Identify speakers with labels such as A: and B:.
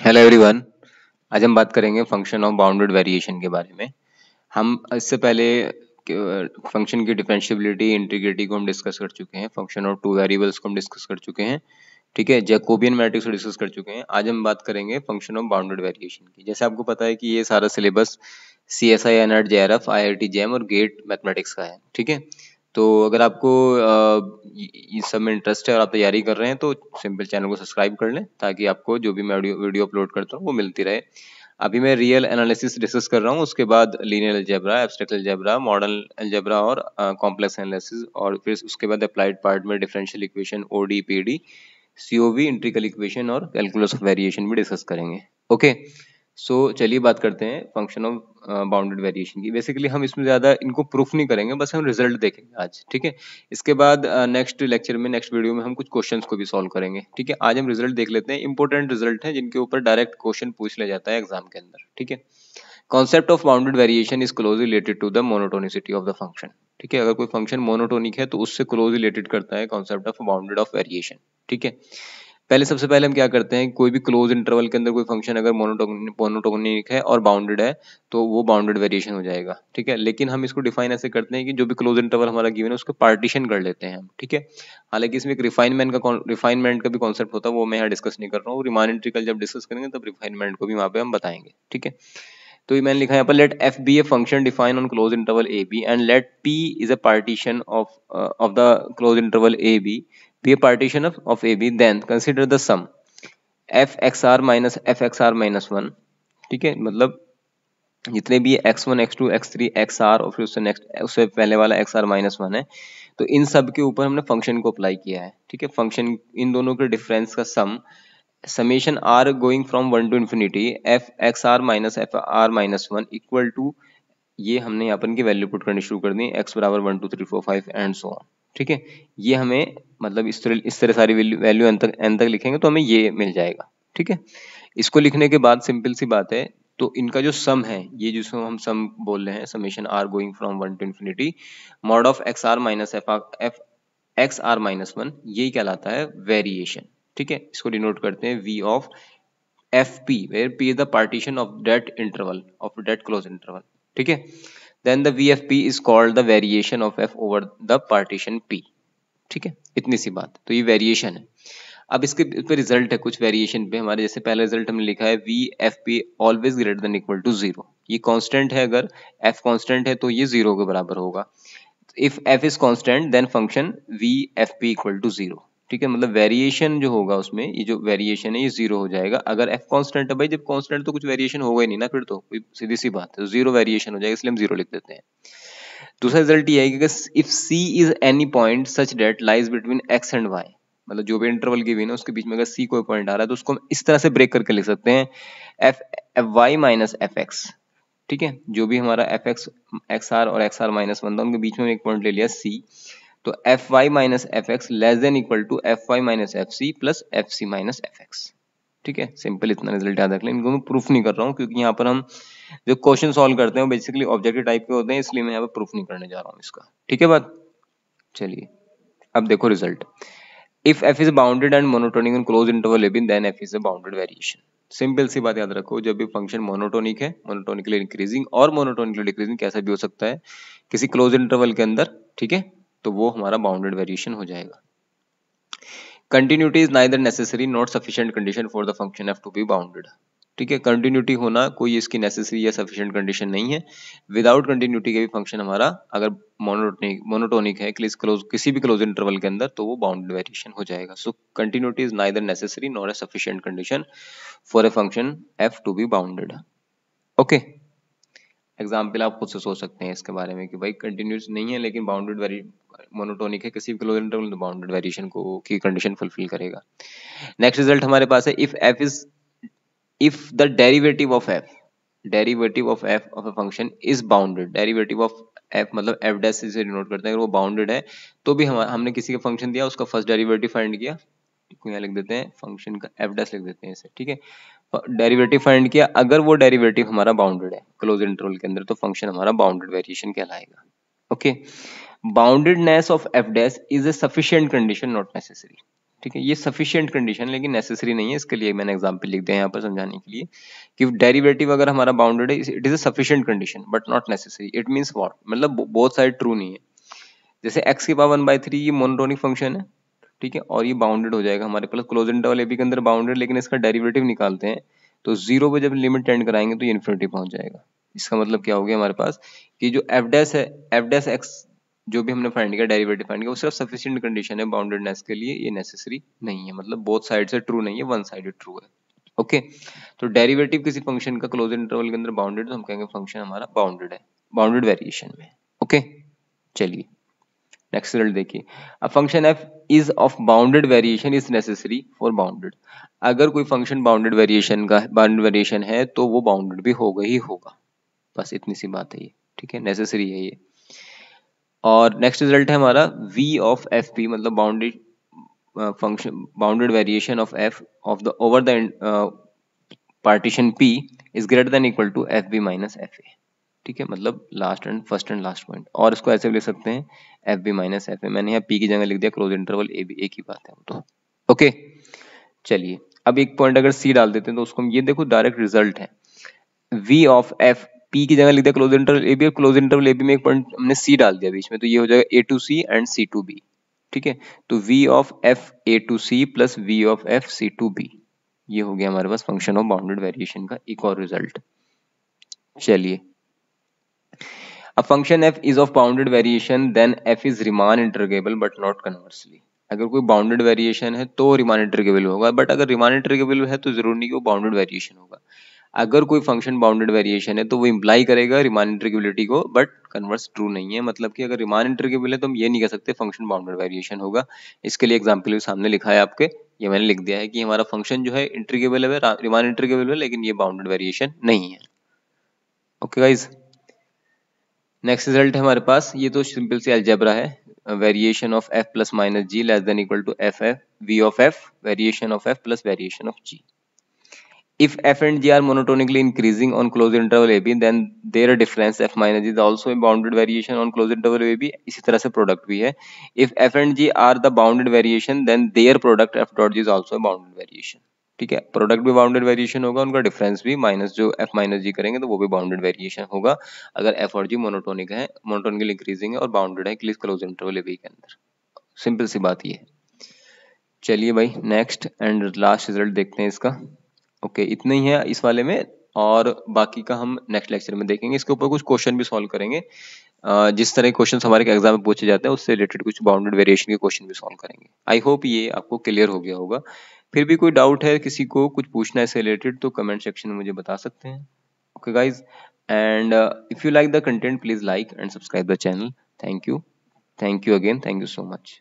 A: Hello everyone. आज हम बात करेंगे फंक्शन ऑफ बाउंडेड वेरिएशन के बारे में। हम इससे पहले फंक्शन की डिफरेंशिएबिलिटी इंटीग्रिटी को हम डिस्कस कर चुके हैं, फंक्शन ऑफ टू वेरिएबल्स को हम डिस्कस कर चुके हैं, ठीक है। जैकोबियन मैट्रिक्स को डिस्कस कर चुके हैं। आज हम बात करेंगे फंक्शन ऑफ बाउंडेड वेरिएशन की। जैसे आपको पता है कि ये सारा syllabus CSI, NET, JRF, IIT JAM और गेट मैथमेटिक्स का है, ठीक है। तो अगर आपको इस सब में इंटरेस्ट है और आप तैयारी कर रहे हैं तो सिंपल चैनल को सब्सक्राइब कर लें ताकि आपको जो भी मैं वीडियो अपलोड करता हूँ वो मिलती रहे। अभी मैं रियल एनालिसिस डिस्कस कर रहा हूँ, उसके बाद linear algebra, abstract algebra, model algebra और कॉम्प्लेक्स एनालिसिस, और फिर उसके बाद अप्लाइड पार्ट में differential equation, OD, PD, COV, इंट्रिकल equation और कैलकुलस ऑफ वेरिएशन भी डिस्कस करेंगे। ओके, सो चलिए बात करते हैं फंक्शन ऑफ बाउंडेड वेरिएशन की। बेसिकली हम इसमें ज़्यादा इनको प्रूफ नहीं करेंगे, बस हम रिजल्ट देखेंगे आज, ठीक है। इसके बाद नेक्स्ट लेक्चर में, नेक्स्ट वीडियो में हम कुछ क्वेश्चंस को भी सॉल्व करेंगे, ठीक है। आज हम रिजल्ट देख लेते हैं। इंपॉर्टेंट रिजल्ट है जिनके ऊपर डायरेक्ट क्वेश्चन पूछ लिया जाता है एग्जाम के अंदर, ठीक है। Concept of bounded variation is closely related to the monotonicity of the function, ठीक है। अगर कोई फंक्शन मोनोटोनिक है तो उससे क्लोज रिलेटेड करता है concept of bounded of variation, ठीक है। सबसे पहले हम क्या करते हैं, कोई भी क्लोज इंटरवल के अंदर कोई फंक्शन अगर मोनोटोनिक है और बाउंडेड है तो वो बाउंडेड वेरिएशन हो जाएगा, ठीक है। लेकिन हम इसको डिफाइन ऐसे करते हैं कि जो भी क्लोज इंटरवल हमारा गिवन है उसको पार्टीशन कर लेते हैं हम, ठीक है। हालांकि इसमें एक रिफाइनमेंट का भी कॉन्सेप्ट होता है, वो मैं यहाँ डिस्कस नहीं कर रहा हूँ। रिमान इंटीग्रल जब डिस्कस करेंगे तब रिफाइनमेंट को भी वहाँ पे हम बताएंगे, ठीक है। तो ये मैंने लिखा है यहाँ पर, late f be a function defined on closed interval AB and let P is a partition of the closed interval AB be a partition of AB, then consider the sum fxr minus fxr minus 1, ठीक है। मतलब जितने भी x1 x2 x3 xr और फिर उससे next उससे पहले वाला xr माइनस 1 है, तो इन सब के ऊपर हमने फंक्शन को अप्लाई किया है, ठीक है। फंक्शन इन दोनों के डिफरेंस का sum summation r going from 1 to infinity f x r minus f r minus 1 equal to, ये हमने यहाँ पर इनकी वैल्यू पुट करनी शुरू कर दी, x बराबर 1 2 3 4 5 एंड सो ऑन, ठीक है। ये हमें मतलब इस तरह सारी वैल्यू n तक लिखेंगे तो हमें ये मिल जाएगा, ठीक है। इसको लिखने के बाद सिंपल सी बात है, तो इनका जो सम है, ये जिसको हम सम बोल रहे हैं, summation r going from 1 to infinity mod of x r minus f x r minus 1, यही कहलाता है वेरिएशन, ठीक है। इसको डिनोट करते हैं v of fp, where p is the partition of that interval, of that closed interval, ठीक है। Then the VFP is called the variation of f over the partition p, ठीक है। इतनी सी बात, तो ये वेरिएशन है। अब इसके पे रिजल्ट है कुछ वेरिएशन पे हमारे, जैसे पहला रिजल्ट हमने लिखा है VFP always greater than equal to 0। ये कांस्टेंट है, अगर f कांस्टेंट है तो ये 0 के बराबर होगा। If f is constant then function VFP equal to 0, ठीक है। मतलब वेरिएशन जो होगा उसमें, ये जो वेरिएशन है ये 0 हो जाएगा अगर f कांस्टेंट है। भाई जब कांस्टेंट तो कुछ वेरिएशन होगा ही नहीं ना, फिर तो कोई सीधी सी बात है, 0 वेरिएशन हो जाएगा, इसलिए हम 0 लिख देते हैं। दूसरा रिजल्ट ये है कि if c is any point such that lies between x and y, मतलब जो भी इंटरवल गिवन है उसके बीच में अगर c कोई पॉइंट आ रहा है तो उसको हम इस तरह से ब्रेक करके लिख सकते हैं fy माइनस fx, ठीक है। जो भी हमारा fx xr और xr माइनस 1 था उनके बीच में एक पॉइंट ले लिया c, तो fy minus fx less than equal to fy minus fc plus fc minus fx, ठीक है। सिंपल इतना रिजल्ट याद रख लें। इनको मैं प्रूफ नहीं कर रहा हूँ क्योंकि यहाँ पर हम जो क्वेश्चन सॉल्व करते हैं वो बेसिकली ऑब्जेक्टिव टाइप के होते हैं, इसलिए मैं यहाँ पर प्रूफ नहीं करने जा रहा हूँ इसका, ठीक है बात। चलिए अब देखो result, if f is bounded and monotonic in closed interval AB then f is a bounded variation. Simple सी बात याद रखो, जब भी फंक्शन मोनोटोनिक है, मोनोटोनिकली इंक्रीजिंग और मोनोटोनिकली डिक्रीजिंग कैसा भी हो सकता है किसी क्लोज इंटरवल के अंदर, ठीक है, तो वो हमारा बाउंडेड वेरिएशन हो जाएगा। Continuity is neither necessary not sufficient condition for the function f to be bounded, ठीक है। कंटिन्यूटी होना कोई इसकी नेसेसरी या सफिशिएंट कंडीशन नहीं है। विदाउट कंटिन्यूटी के भी फंक्शन हमारा अगर मोनोटोनिक है किसी भी क्लोज इंटरवल के अंदर तो वो बाउंडेड वेरिएशन हो जाएगा। So continuity is neither necessary not a sufficient condition for a function f to be bounded. Okay, example आप खुद से सोच सकते हैं इसके बारे में कि भाई कंटिन्यूस नहीं है लेकिन बाउंडेड मोनोटोनिक है किसी भी क्लोज इंटरवल तो बाउंडेड वेरिएशन को की कंडीशन फुलफिल करेगा। नेक्स्ट रिजल्ट हमारे पास है, if the derivative of f of a function is bounded, derivative of f मतलब f dash से डिनोट करते हैं, अगर वो बाउंडेड है तो भी हमने किसी का फंक्शन दिया उसका फर्स्ट डेरिवेटिव फाइंड किया, यहाँ लिख देते हैं फंक्शन का f dash लिख देते हैं इसे, ठीक है। डेरिवेटिव फाइंड किया, अगर वो डेरिवेटिव हमारा बाउंडेड है क्लोज इंटरवल के अंदर तो फंक्शन हमारा बाउंडेड वेरिएशन कहलाएगा। Okay, boundedness of f dash is a sufficient condition not necessary, ठीक है, ये सफिशिएंट कंडीशन लेकिन नेसेसरी नहीं है, इसके लिए मैंने एग्जांपल लिख दिया यहाँ पर समझाने के लिए कि डेरिवेटिव अगर हमारा बाउंडेड है, it is a sufficient condition but not necessary. It means what, मतलब बोथ साइड ट्रू नहीं है। जैसे x की पावर 1/3 ये मोनोटोनिक फंक्शन है, ठीक है, और ये बाउंडेड हो जाएगा हमारे पास क्लोज इंटरवल ए बी के अंदर बाउंडेड, लेकिन इसका डेरिवेटिव निकालते हैं तो 0 पे जब लिमिट टेंड कराएंगे तो ये इन्फिनिटी पहुंच जाएगा। इसका मतलब क्या हो गया हमारे पास कि जो एफ डैश है, एफ डैश एक्स जो भी हमने फाइंड किया, डेरिवेटिव फाइंड किया, वो सिर्फ सफिशिएंट कंडीशन है बाउंडेडनेस के लिए, ये नेसेसरी नहीं है, मतलब बोथ साइड से ट्रू नहीं है, वन साइडेड ट्रू है। ओके, तो डेरिवेटिव किसी फंक्शन का क्लोज इंटरवल के अंदर बाउंडेड, तो हम कहेंगे फंक्शन हमारा बाउंडेड है, बाउंडेड वेरिएशन में। ओके, चलिए नेक्स्ट रिजल्ट देखिए, अ function f is of bounded variation is necessary for bounded. अगर कोई फंक्शन बाउंडेड वेरिएशन है तो वो बाउंडेड भी होगा ही होगा, बस इतनी सी बात है ये, ठीक है, नेसेसरी है ये। और नेक्स्ट रिजल्ट है हमारा v ऑफ एफ पी, मतलब bounded function bounded variation of f of the over the partition p is greater than equal to f b minus f a, ठीक है, मतलब last end first end last point, और इसको ऐसे भी लिख सकते हैं f b minus f a, मैंने यहाँ पी की जगह लिख दिया क्लोज इंटरवल ए बी, एक ही बात है तो। ओके, चलिए अब एक पॉइंट अगर सी डाल देते हैं तो उसको हम ये देखो डायरेक्ट रिजल्ट है, वी ऑफ एफ पी की जगह लिख दिया क्लोज इंटरवल ए बी, और क्लोज इंटरवल ए बी में एक पॉइंट हमने सी डाल दिया बीच में, तो ये हो जाएगा A to C and C to B, ठीक है, तो V of F A to C plus V of F C to B, ये हो गया हमारे पास फंक्शन ऑफ बाउंडेड वेरिएशन का एक और रिजल्ट। चलिए, a function f is of bounded variation then f is Riemann integrable but not conversely। अगर कोई बाउंडेड वेरिएशन है तो रीमान इंटीग्रेबल होगा, बट अगर रीमान इंटीग्रेबल है तो जरूरी नहीं कि वो बाउंडेड वेरिएशन होगा। अगर कोई फंक्शन बाउंडेड वेरिएशन है तो वो इंप्लाई करेगा रीमान इंटीग्रेबिलिटी को, बट कन्वर्स ट्रू नहीं है, मतलब कि अगर रीमान इंटीग्रेबल है तो हम ये नहीं कह सकते फंक्शन बाउंडेड वेरिएशन होगा। इसके लिए एग्जाम्पल भी सामने लिखा है आपके, ये मैंने लिख दिया है कि हमारा फंक्शन जो है इंटीग्रेबल है, रीमान इंटीग्रेबल है, लेकिन ये बाउंडेड वेरिएशन नहीं है। ओके गाइज, नेक्स्ट रिजल्ट है हमारे पास, ये तो सिंपल सी अलजेब्रा है, variation of f plus minus g less than equal to f f v of f variation of f plus variation of g। If f and g are monotonically increasing on closed interval ab, then their difference f minus g is also a bounded variation on closed interval ab। इसी तरह से product भी है, if f and g are the bounded variation, then their product f dot g is also a bounded variation। ठीक है, product भी bounded variation होगा, उनका डिफरेंस भी माइनस जो f माइनस जी करेंगे तो वो भी बाउंडेड वेरिएशन होगा, अगर f और g मोनोटोनिक है, मोनोटोनिकली इंक्रीजिंग है और बाउंडेड है क्लोज इंटरवल ab के अंदर। सिंपल सी बात ये है। चलिए भाई नेक्स्ट एंड लास्ट रिजल्ट देखते हैं इसका। ओके, इतना ही है इस वाले में, और बाकी का हम नेक्स्ट लेक्चर में देखेंगे। इसके ऊपर कुछ क्वेश्चन भी सॉल्व करेंगे, जिस तरह के क्वेश्चन हमारे एग्जाम में पूछे जाते हैं उससे रिलेटेड कुछ बाउंडेड वेरिएशन के क्वेश्चन भी सॉल्व करेंगे। आई होप ये आपको क्लियर हो गया होगा। फिर भी कोई डाउट है, किसी को कुछ पूछना है इससे रिलेटेड, तो कमेंट सेक्शन में मुझे बता सकते हैं। Okay guys, and if you like the content please like and subscribe the channel. Thank you again, thank you so much.